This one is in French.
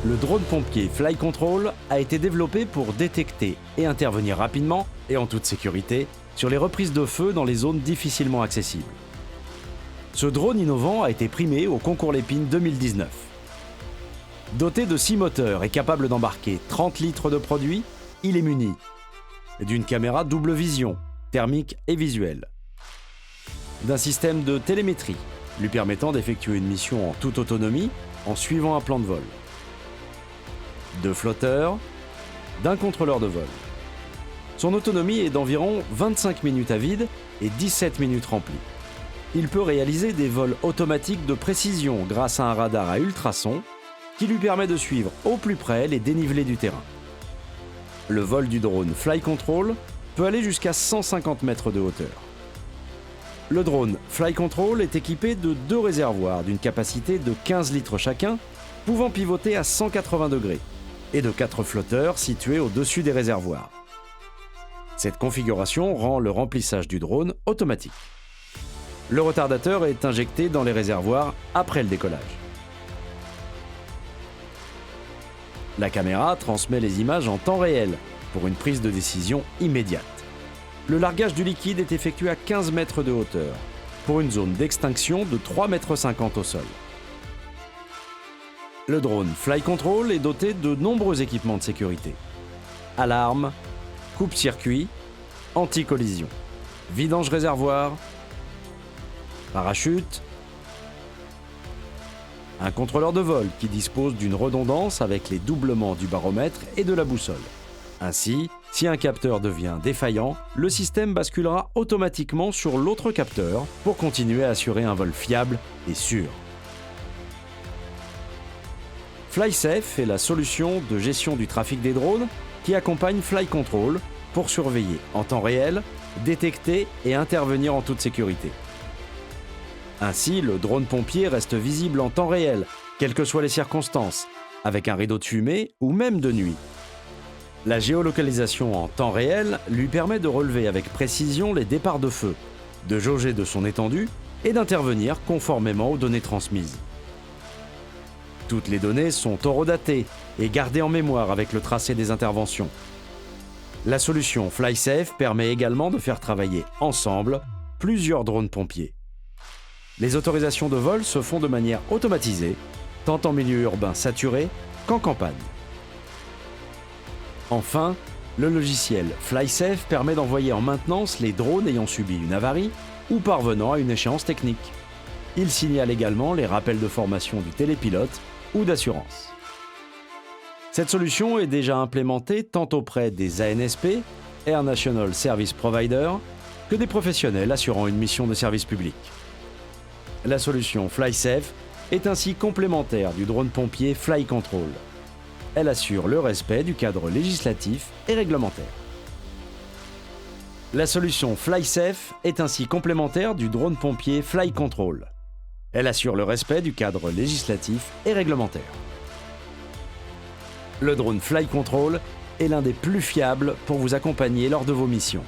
Le drone pompier Fly Control a été développé pour détecter et intervenir rapidement et en toute sécurité sur les reprises de feu dans les zones difficilement accessibles. Ce drone innovant a été primé au concours Lépine 2019. Doté de 6 moteurs et capable d'embarquer 30 litres de produit, il est muni d'une caméra double vision, thermique et visuelle, d'un système de télémétrie lui permettant d'effectuer une mission en toute autonomie en suivant un plan de vol, de flotteurs, d'un contrôleur de vol. Son autonomie est d'environ 25 minutes à vide et 17 minutes remplies. Il peut réaliser des vols automatiques de précision grâce à un radar à ultrasons qui lui permet de suivre au plus près les dénivelés du terrain. Le vol du drone Fly Control peut aller jusqu'à 150 mètres de hauteur. Le drone Fly Control est équipé de 2 réservoirs d'une capacité de 15 litres chacun, pouvant pivoter à 180 degrés, et de 4 flotteurs situés au-dessus des réservoirs. Cette configuration rend le remplissage du drone automatique. Le retardateur est injecté dans les réservoirs après le décollage. La caméra transmet les images en temps réel pour une prise de décision immédiate. Le largage du liquide est effectué à 15 mètres de hauteur pour une zone d'extinction de 3,50 mètres au sol. Le drone Fly Control est doté de nombreux équipements de sécurité. Alarme, coupe-circuit, anti-collision, vidange réservoir, parachute, un contrôleur de vol qui dispose d'une redondance avec les doublements du baromètre et de la boussole. Ainsi, si un capteur devient défaillant, le système basculera automatiquement sur l'autre capteur pour continuer à assurer un vol fiable et sûr. FlySafe est la solution de gestion du trafic des drones qui accompagne Fly Control pour surveiller en temps réel, détecter et intervenir en toute sécurité. Ainsi, le drone pompier reste visible en temps réel, quelles que soient les circonstances, avec un rideau de fumée ou même de nuit. La géolocalisation en temps réel lui permet de relever avec précision les départs de feu, de jauger de son étendue et d'intervenir conformément aux données transmises. Toutes les données sont horodatées et gardées en mémoire avec le tracé des interventions. La solution FlySafe permet également de faire travailler ensemble plusieurs drones pompiers. Les autorisations de vol se font de manière automatisée, tant en milieu urbain saturé qu'en campagne. Enfin, le logiciel FlySafe permet d'envoyer en maintenance les drones ayant subi une avarie ou parvenant à une échéance technique. Il signale également les rappels de formation du télépilote ou d'assurance. Cette solution est déjà implémentée tant auprès des ANSP, Air National Service Provider, que des professionnels assurant une mission de service public. La solution FlySafe est ainsi complémentaire du drone pompier Fly Control. Elle assure le respect du cadre législatif et réglementaire. La solution FlySafe est ainsi complémentaire du drone pompier Fly Control. Elle assure le respect du cadre législatif et réglementaire. Le drone Fly Control est l'un des plus fiables pour vous accompagner lors de vos missions.